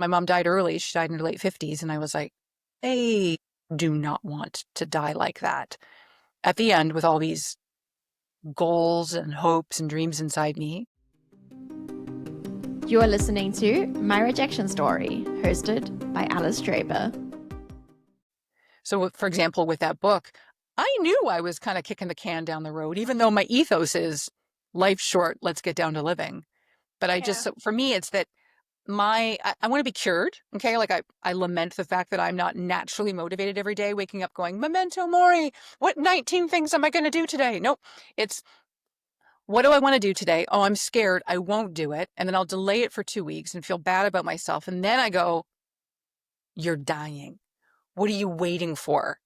My mom died early. She died in her late 50s. And I was like, I do not want to die like that. At the end, with all these goals and hopes and dreams inside me. You are listening to My Rejection Story, hosted by Alice Draper. So, for example, with that book, I knew I was kind of kicking the can down the road, even though my ethos is life's short, let's get down to living. But for me, it's that I want to be cured. Okay. Like I lament the fact that I'm not naturally motivated every day, waking up going, Memento Mori, what 19 things am I going to do today? Nope. It's, what do I want to do today? Oh, I'm scared. I won't do it. And then I'll delay it for 2 weeks and feel bad about myself. And then I go, you're dying. What are you waiting for?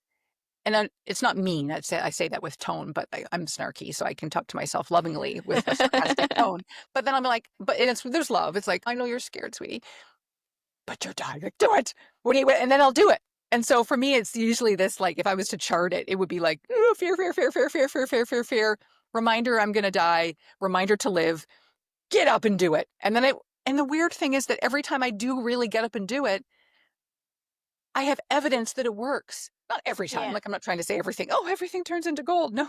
And it's not mean. I say that with tone, but I'm snarky, so I can talk to myself lovingly with a sarcastic tone. But then I'm like, there's love. It's like, I know you're scared, sweetie, but you're dying. Like, do it. What do you? And then I'll do it. And so for me, it's usually this, like, if I was to chart it, it would be like, ooh, fear, fear, fear, fear, fear, fear, fear, fear, fear. Reminder, I'm going to die. Reminder to live. Get up and do it. And the weird thing is that every time I do really get up and do it, I have evidence that it works. Not every time. Like, I'm not trying to say everything turns into gold. No,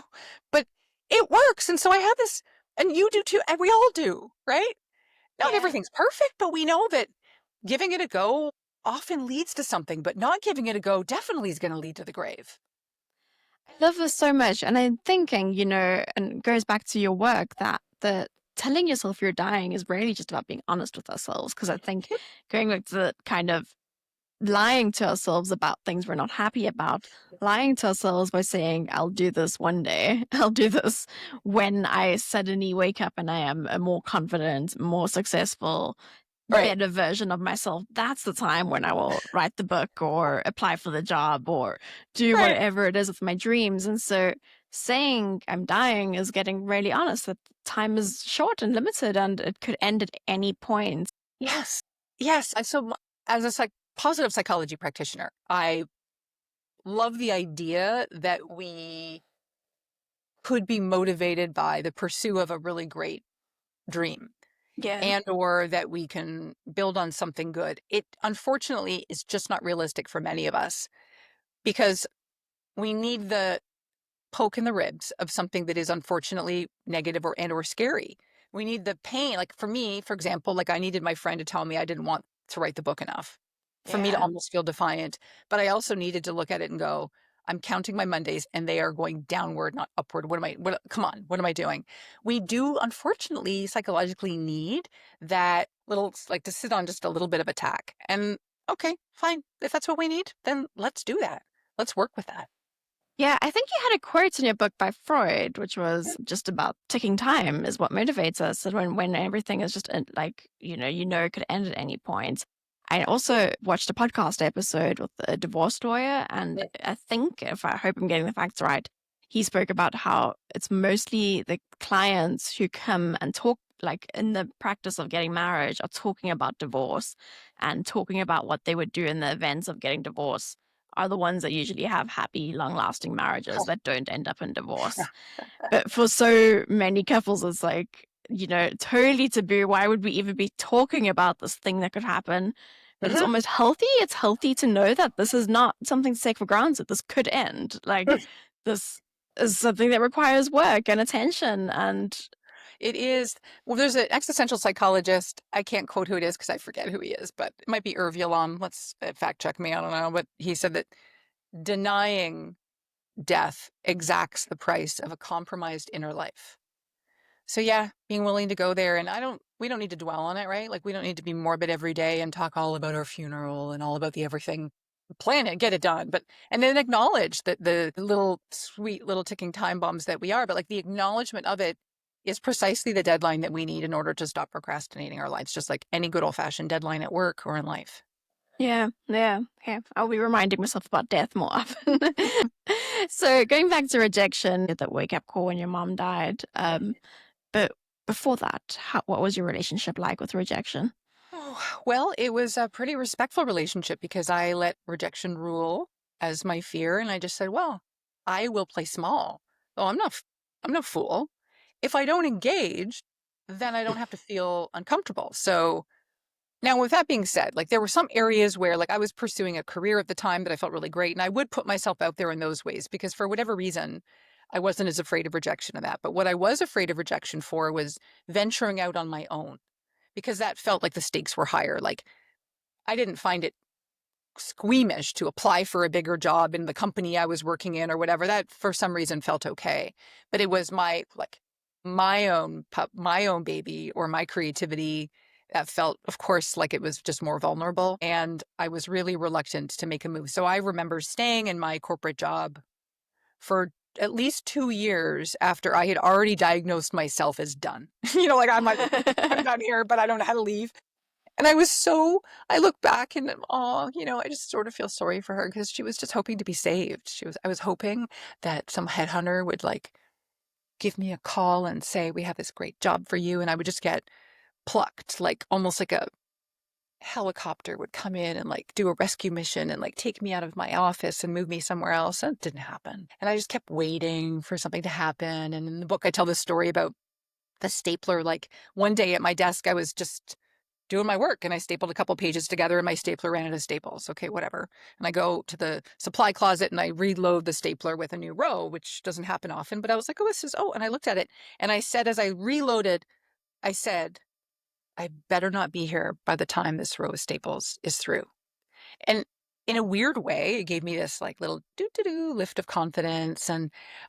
but it works. And so I have this, and you do too, and we all do, right? Not everything's perfect, but we know that giving it a go often leads to something, but not giving it a go definitely is going to lead to the grave. I love this so much. And I'm thinking, and it goes back to your work, that the telling yourself you're dying is really just about being honest with ourselves. Because I think going back to the kind of lying to ourselves about things we're not happy about, lying to ourselves by saying, I'll do this one day, I'll do this when I suddenly wake up and I am a more confident, more successful, better version of myself. That's the time when I will write the book or apply for the job or do whatever it is with my dreams. And so saying I'm dying is getting really honest that time is short and limited and it could end at any point. Yes. So as a positive psychology practitioner, I love the idea that we could be motivated by the pursuit of a really great dream. And or that we can build on something good. It unfortunately is just not realistic for many of us because we need the poke in the ribs of something that is unfortunately negative or scary. We need the pain. Like for me, for example, like I needed my friend to tell me I didn't want to write the book enough for me to almost feel defiant. But I also needed to look at it and go, I'm counting my Mondays and they are going downward, not upward. Come on, what am I doing? We do, unfortunately, psychologically need that little, like to sit on just a little bit of attack. And okay, fine. If that's what we need, then let's do that. Let's work with that. Yeah, I think you had a quote in your book by Freud, which was just about ticking time is what motivates us. And when everything is just like, it could end at any point. I also watched a podcast episode with a divorce lawyer, and I think, I hope I'm getting the facts right, he spoke about how it's mostly the clients who come and talk, like in the practice of getting married, are talking about divorce and talking about what they would do in the events of getting divorced, are the ones that usually have happy, long-lasting marriages that don't end up in divorce. But for so many couples, it's like, totally taboo. Why would we even be talking about this thing that could happen? But it's almost healthy. It's healthy to know that this is not something to take for granted. This could end. Like, this is something that requires work and attention. And it is. Well, there's an existential psychologist. I can't quote who it is because I forget who he is, but it might be Irv Yalom. Let's fact check me. I don't know. But he said that denying death exacts the price of a compromised inner life. So yeah, being willing to go there. And we don't need to dwell on it, right? Like we don't need to be morbid every day and talk all about our funeral and all about the everything. Plan it, get it done. And then acknowledge that the little sweet little ticking time bombs that we are, but like the acknowledgement of it is precisely the deadline that we need in order to stop procrastinating our lives, just like any good old fashioned deadline at work or in life. Yeah. I'll be reminding myself about death more often. So going back to rejection, that wake up call when your mom died. But before that, what was your relationship like with rejection? Oh, well, it was a pretty respectful relationship because I let rejection rule as my fear. And I just said, well, I will play small. Oh, I'm no fool. If I don't engage, then I don't have to feel uncomfortable. So Now, with that being said, like there were some areas where like I was pursuing a career at the time that I felt really great. And I would put myself out there in those ways because for whatever reason, I wasn't as afraid of rejection of that. But what I was afraid of rejection for was venturing out on my own because that felt like the stakes were higher. Like I didn't find it squeamish to apply for a bigger job in the company I was working in or whatever. That for some reason felt okay. But it was my own my own baby or my creativity that felt, of course, like it was just more vulnerable. And I was really reluctant to make a move. So I remember staying in my corporate job for at least 2 years after I had already diagnosed myself as done. Like I'm done here, but I don't know how to leave. And I look back and, oh, I just sort of feel sorry for her because she was just hoping to be saved. I was hoping that some headhunter would like give me a call and say, we have this great job for you. And I would just get plucked, like almost like a helicopter would come in and like do a rescue mission and like take me out of my office and move me somewhere else. And it didn't happen. And I just kept waiting for something to happen. And in the book, I tell this story about the stapler. Like one day at my desk, I was just doing my work and I stapled a couple pages together and my stapler ran out of staples. Okay, whatever. And I go to the supply closet and I reload the stapler with a new row, which doesn't happen often. But I was like, and I looked at it and I said, as I reloaded, I said, I better not be here by the time this row of staples is through. And in a weird way, it gave me this like little doo-doo-doo lift of confidence.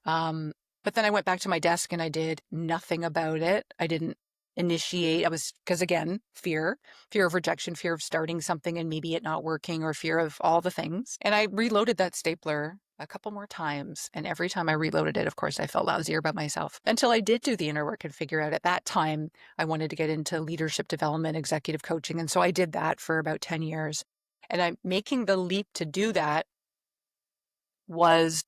But then I went back to my desk and I did nothing about it. I didn't initiate. Because again, fear of rejection, fear of starting something and maybe it not working, or fear of all the things. And I reloaded that stapler a couple more times. And every time I reloaded it, of course, I felt lousier about myself until I did do the inner work and figure out at that time I wanted to get into leadership development, executive coaching. And so I did that for about 10 years. And I'm making the leap to do that was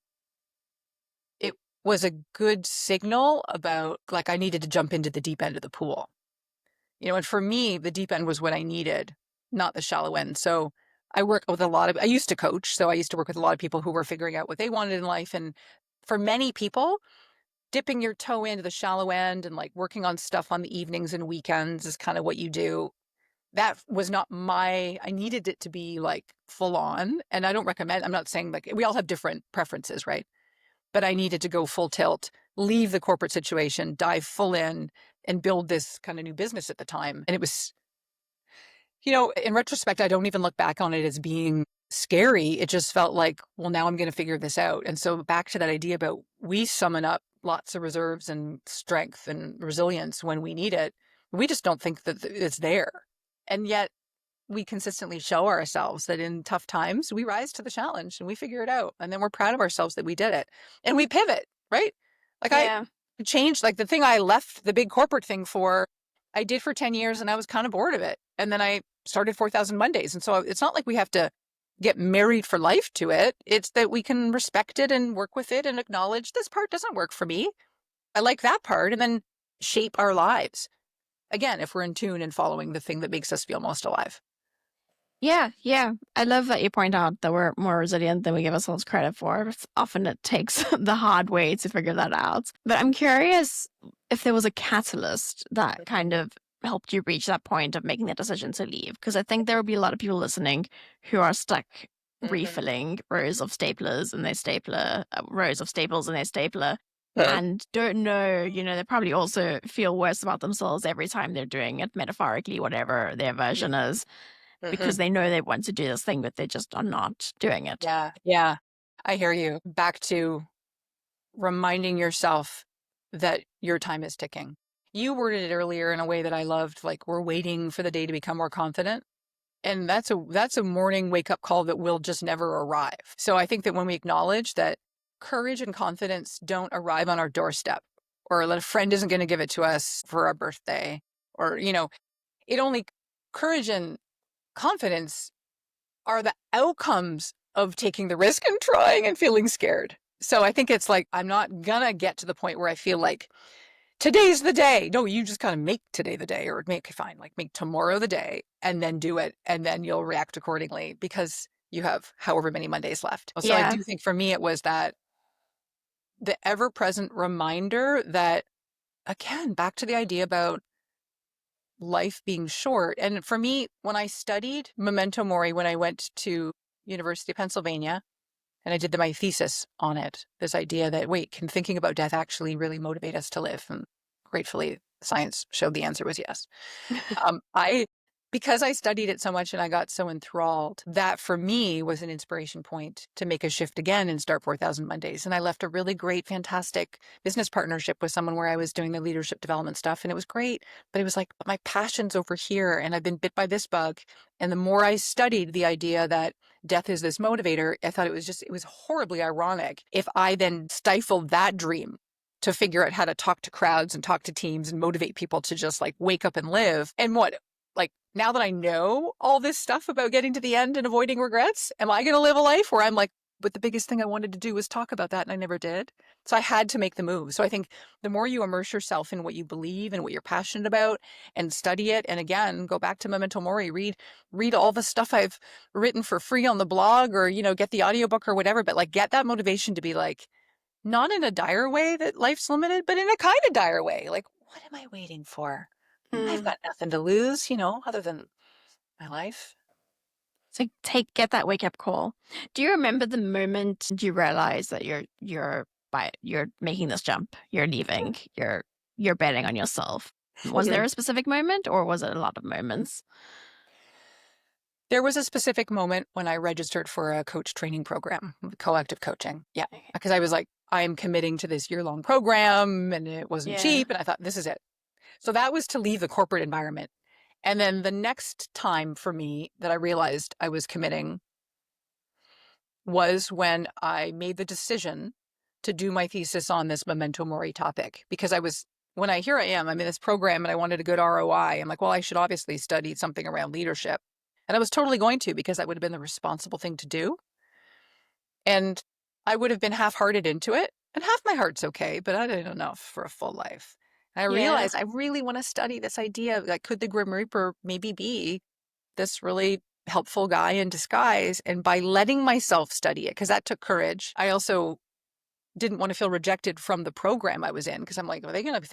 it was a good signal about like I needed to jump into the deep end of the pool. And for me, the deep end was what I needed, not the shallow end. So I used to coach. So I used to work with a lot of people who were figuring out what they wanted in life. And for many people, dipping your toe into the shallow end and like working on stuff on the evenings and weekends is kind of what you do. That was not I needed it to be like full on. And I'm not saying like we all have different preferences, right? But I needed to go full tilt, leave the corporate situation, dive full in and build this kind of new business at the time. And it was, in retrospect, I don't even look back on it as being scary. It just felt like, well, now I'm going to figure this out. And so back to that idea about we summon up lots of reserves and strength and resilience when we need it. We just don't think that it's there. And yet we consistently show ourselves that in tough times, we rise to the challenge and we figure it out. And then we're proud of ourselves that we did it. And we pivot, right? Like Yeah. I changed, like the thing I left the big corporate thing for, I did for 10 years and I was kind of bored of it. And then I started 4,000 Mondays. And so it's not like we have to get married for life to it. It's that we can respect it and work with it and acknowledge this part doesn't work for me. I like that part, and then shape our lives. Again, if we're in tune and following the thing that makes us feel most alive. Yeah, yeah. I love that you point out that we're more resilient than we give ourselves credit for. Often it takes the hard way to figure that out. But I'm curious if there was a catalyst that kind of helped you reach that point of making the decision to leave. Because I think there will be a lot of people listening who are stuck refilling rows of staplers in their stapler, rows of staples in their stapler, and don't know, they probably also feel worse about themselves every time they're doing it, metaphorically, whatever their version is, because they know they want to do this thing, but they just are not doing it. Yeah. Yeah. I hear you. Back to reminding yourself that your time is ticking. You worded it earlier in a way that I loved, like we're waiting for the day to become more confident. And that's a morning wake up call that will just never arrive. So I think that when we acknowledge that courage and confidence don't arrive on our doorstep, or that a friend isn't going to give it to us for our birthday, or, it only courage and confidence are the outcomes of taking the risk and trying and feeling scared. So I think it's like, I'm not gonna get to the point where I feel like today's the day. No, you just kind of make today the day, or make tomorrow the day and then do it. And then you'll react accordingly because you have however many Mondays left. So I do think for me, it was that the ever present reminder that, again, back to the idea about life being short. And for me, when I studied Memento Mori, when I went to University of Pennsylvania, and I did my thesis on it, this idea that, wait, can thinking about death actually really motivate us to live? And gratefully, science showed the answer was yes. I, because I studied it so much and I got so enthralled, that for me was an inspiration point to make a shift again and start 4,000 Mondays. And I left a really great, fantastic business partnership with someone where I was doing the leadership development stuff. And it was great, but it was like, my passion's over here and I've been bit by this bug. And the more I studied the idea that death is this motivator, I thought it was horribly ironic if I then stifled that dream to figure out how to talk to crowds and talk to teams and motivate people to just like wake up and live. And like now that I know all this stuff about getting to the end and avoiding regrets, am I going to live a life where I'm like, but the biggest thing I wanted to do was talk about that and I never did? So I had to make the move. So I think the more you immerse yourself in what you believe and what you're passionate about and study it, and again, go back to Memento Mori, read all the stuff I've written for free on the blog, or, get the audiobook or whatever, but like get that motivation to be like, not in a dire way that life's limited, but in a kind of dire way. Like, what am I waiting for? I've got nothing to lose, other than my life. So get that wake up call. Do you remember the moment you realize that you're making this jump, you're leaving, you're betting on yourself? Was there a specific moment, or was it a lot of moments? There was a specific moment when I registered for a coach training program, collective coaching. Yeah. Because I was like, I'm committing to this year-long program and it wasn't cheap. And I thought, this is it. So that was to leave the corporate environment. And then the next time for me that I realized I was committing was when I made the decision to do my thesis on this Memento Mori topic. Because here I am, I'm in this program and I wanted a good ROI. I'm like, well, I should obviously study something around leadership. And I was totally going to, because that would have been the responsible thing to do. And I would have been half-hearted into it. And half my heart's okay, but I didn't enough for a full life. And I realized I really want to study this idea of like, could the Grim Reaper maybe be this really helpful guy in disguise? And by letting myself study it, because that took courage, I also didn't want to feel rejected from the program I was in, because I'm like, what are they going to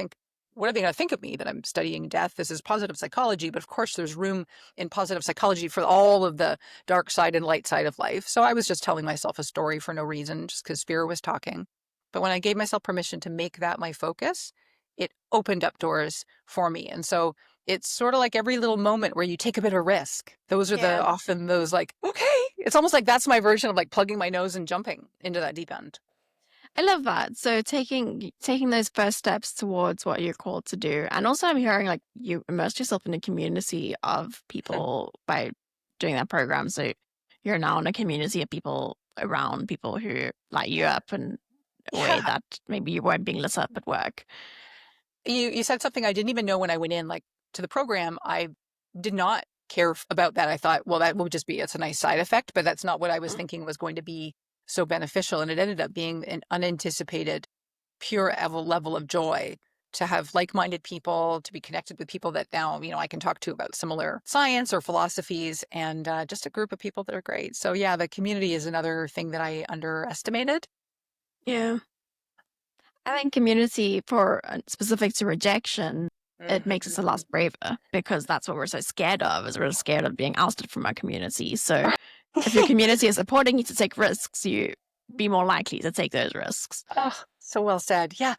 think of me, that I'm studying death? This is positive psychology, but of course there's room in positive psychology for all of the dark side and light side of life. So I was just telling myself a story for no reason, just because fear was talking. But when I gave myself permission to make that my focus, it opened up doors for me. And so it's sort of like every little moment where you take a bit of a risk. Those are often those like, okay, it's almost like that's my version of like plugging my nose and jumping into that deep end. I love that. So taking those first steps towards what you're called to do. And also I'm hearing like you immersed yourself in a community of people by doing that program. So you're now in a community of people around people who light you up in a way that maybe you weren't being lit up at work. You said something I didn't even know when I went in, like, to the program. I did not care about that. I thought, well, that will just be, it's a nice side effect, but that's not what I was thinking was going to be so beneficial. And it ended up being an unanticipated, pure level of joy to have like-minded people, to be connected with people that now, I can talk to about similar science or philosophies, and just a group of people that are great. So yeah, the community is another thing that I underestimated. Yeah. I think community for specific to rejection, it makes us a lot braver, because that's what we're so scared of, is we're scared of being ousted from our community. So if your community is supporting you to take risks, you be more likely to take those risks. Oh, so well said. Yeah.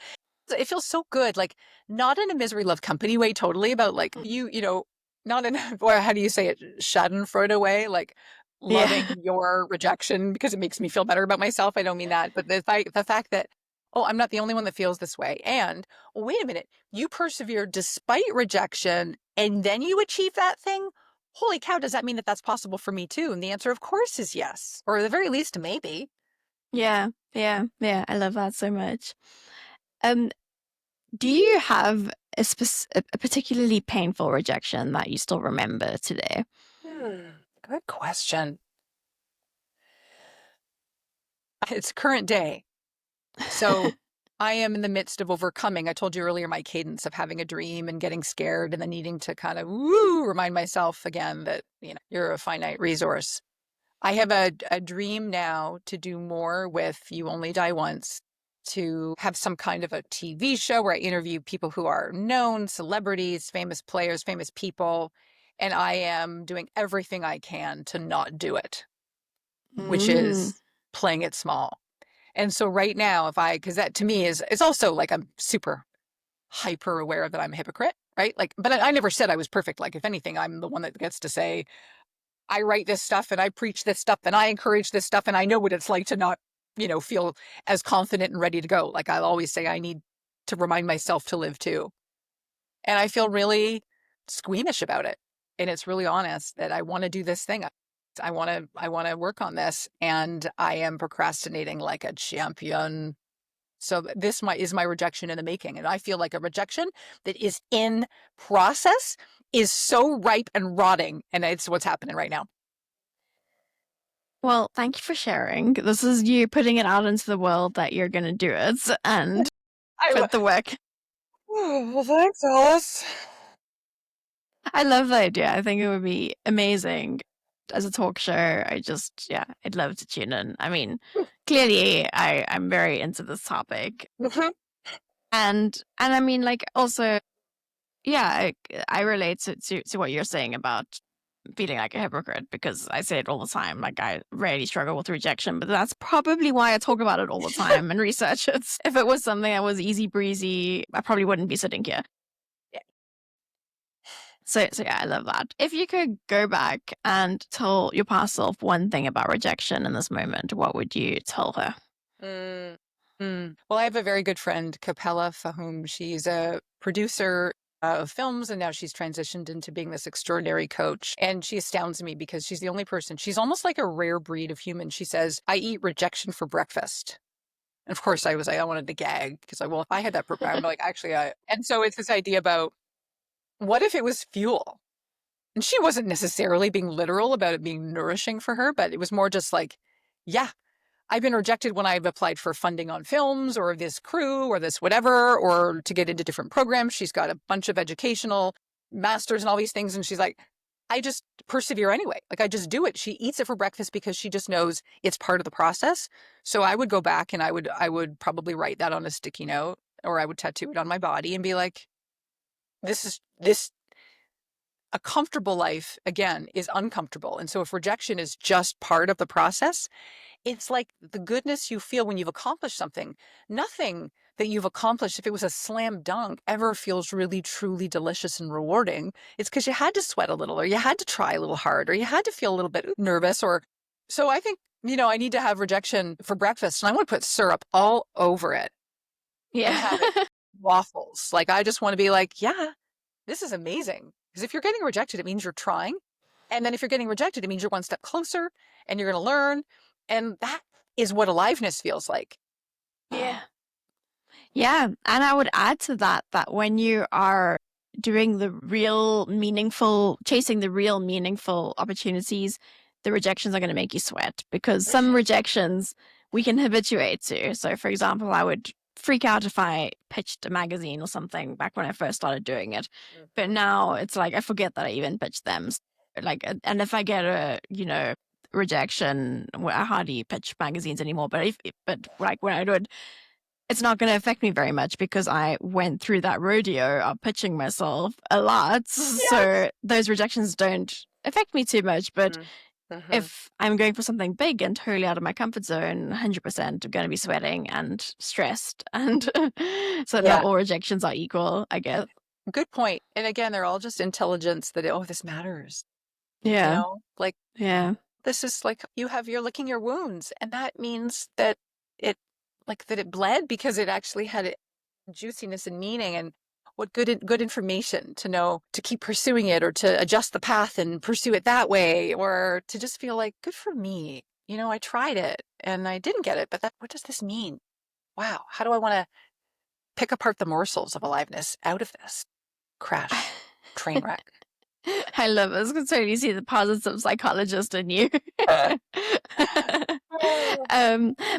It feels so good. Like, not in a misery love company way, totally, about like not in or how do you say it, Schadenfreude way, like loving your rejection because it makes me feel better about myself. I don't mean that, but the fact that, oh, I'm not the only one that feels this way. And wait a minute, you persevered despite rejection and then you achieve that thing. Holy cow, does that mean that that's possible for me too? And the answer, of course, is yes, or at the very least, maybe. Yeah. I love that so much. Do you have a particularly painful rejection that you still remember today? Good question. It's current day. So I am in the midst of overcoming. I told you earlier my cadence of having a dream and getting scared and then needing to kind of remind myself again that you're a finite resource. I have a dream now to do more with You Only Die Once. to have some kind of a TV show where I interview people who are known, celebrities, famous players, famous people. And I am doing everything I can to not do it, which Mm. is playing it small. And so right now, because that to me is also like I'm super hyper aware that I'm a hypocrite, right? Like, but I never said I was perfect. Like, if anything, I'm the one that gets to say, I write this stuff and I preach this stuff and I encourage this stuff and I know what it's like to not, feel as confident and ready to go. Like I'll always say I need to remind myself to live too. And I feel really squeamish about it. And it's really honest that I want to do this thing. I want to work on this and I am procrastinating like a champion. So this is my rejection in the making. And I feel like a rejection that is in process is so ripe and rotting. And it's what's happening right now. Well, thank you for sharing. This is you putting it out into the world that you're going to do it and put the work. Well, thanks, Alice. I love the idea. I think it would be amazing as a talk show. I'd love to tune in. I mean, clearly I'm very into this topic. And I mean, like, also, yeah, I relate to what you're saying about feeling like a hypocrite, because I say it all the time. Like, I really struggle with rejection, but that's probably why I talk about it all the time and research it. If it was something that was easy breezy, I probably wouldn't be sitting here. Yeah. So yeah, I love that. If you could go back and tell your past self one thing about rejection in this moment, what would you tell her? Well, I have a very good friend, Capella Fahum. She's a producer of films, and now she's transitioned into being this extraordinary coach. And she astounds me because she's the only person, she's almost like a rare breed of human. She says, I eat rejection for breakfast. And of course, I wanted to gag because well, if I had that, I'm like, actually, and so it's this idea about what if it was fuel? And she wasn't necessarily being literal about it being nourishing for her, but it was more just like, yeah, I've been rejected when I've applied for funding on films or this crew or this whatever, or to get into different programs. She's got a bunch of educational masters and all these things. And she's like, I just persevere anyway. Like I just do it. She eats it for breakfast because she just knows it's part of the process. So I would go back and I would probably write that on a sticky note, or I would tattoo it on my body and be like, this a comfortable life, again, is uncomfortable. And so if rejection is just part of the process, it's like the goodness you feel when you've accomplished something. Nothing that you've accomplished, if it was a slam dunk, ever feels really, truly delicious and rewarding. It's because you had to sweat a little, or you had to try a little hard, or you had to feel a little bit nervous. So I think, I need to have rejection for breakfast, and I want to put syrup all over it. Yeah. And have it waffles. Like, I just want to be like, yeah, this is amazing. Because if you're getting rejected, it means you're trying. And then if you're getting rejected, it means you're one step closer and you're going to learn. And that is what aliveness feels like. Yeah. Yeah. And I would add to that when you are doing chasing the real meaningful opportunities, the rejections are going to make you sweat, because some rejections we can habituate to. So, for example, I would freak out if I pitched a magazine or something back when I first started doing it. But now it's like I forget that I even pitched them. Like, and if I get a, rejection, I hardly pitch magazines anymore. But like when I do it, it's not going to affect me very much because I went through that rodeo of pitching myself a lot. Yes. So those rejections don't affect me too much. But if I'm going for something big and totally out of my comfort zone, 100% I'm going to be sweating and stressed. And so not all rejections are equal, I guess. Good point. And again, they're all just intelligence that, this matters. Yeah. This is like you're licking your wounds. And that means that it bled because it actually had juiciness and meaning, and what good information to know to keep pursuing it, or to adjust the path and pursue it that way, or to just feel like, good for me. I tried it and I didn't get it, but what does this mean? Wow. How do I want to pick apart the morsels of aliveness out of this crash train wreck? I love it. I can totally see the positive psychologist in you.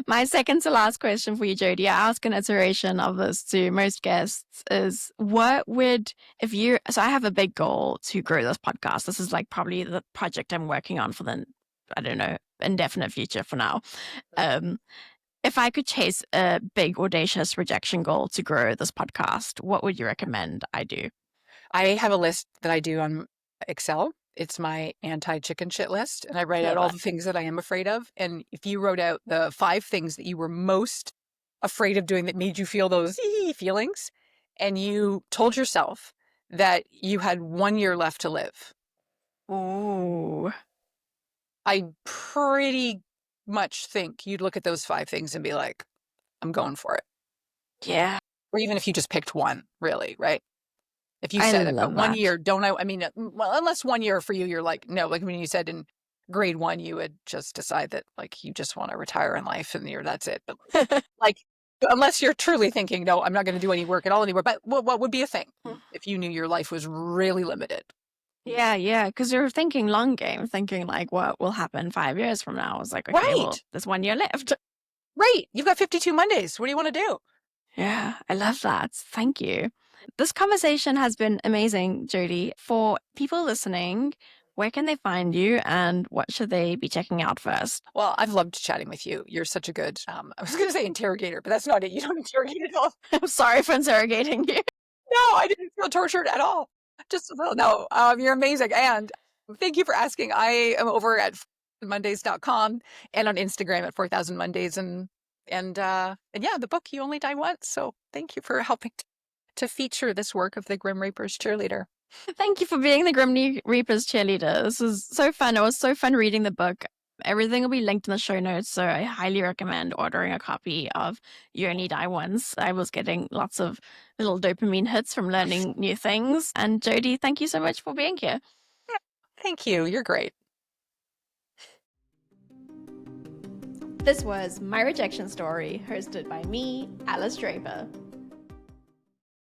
My second to last question for you, Jodi, I ask an iteration of this to most guests, is so I have a big goal to grow this podcast. This is like probably the project I'm working on for the, I don't know, indefinite future for now. If if I could chase a big, audacious rejection goal to grow this podcast, what would you recommend I do? I have a list that I do on Excel. It's my anti-chicken shit list. And I write out Love all it. the things that I am afraid of. And if you wrote out the 5 things that you were most afraid of doing that made you feel those feelings, and you told yourself that you had 1 year left to live, Ooh. I pretty much think you'd look at those 5 things and be like, I'm going for it. Yeah. Or even if you just picked one, really, right? If you I said, I've got love 1 that. year, don't I mean, well, unless 1 year for you, you're like, no, like when you said in grade 1, you would just decide that like you just want to retire in life and that's it. But like, unless you're truly thinking, no, I'm not going to do any work at all anymore. But what would be a thing if you knew your life was really limited? Yeah, because you're thinking long game, thinking like what will happen 5 years from now. I was like, okay, well, Right, there's 1 year left. right. You've got 52 Mondays. What do you want to do? Yeah, I love that. Thank you. This conversation has been amazing, Jodi. For people listening, where can they find you and what should they be checking out first? Well, I've loved chatting with you. You're such a good, I was going to say interrogator, but that's not it. You don't interrogate at all. I'm sorry for interrogating you. No, I didn't feel tortured at all. Just well, no, you're amazing. And thank you for asking. I am over at mondays.com and on Instagram at 4000 Mondays and yeah, the book You Only Die Once. So thank you for helping to feature this work of the Grim Reaper's cheerleader. Thank you for being the Grim Reaper's cheerleader. This was so fun. It was so fun reading the book. Everything will be linked in the show notes, so I highly recommend ordering a copy of You Only Die Once. I was getting lots of little dopamine hits from learning new things. And Jodi, thank you so much for being here. Thank you. You're great. This was My Rejection Story, hosted by me, Alice Draper.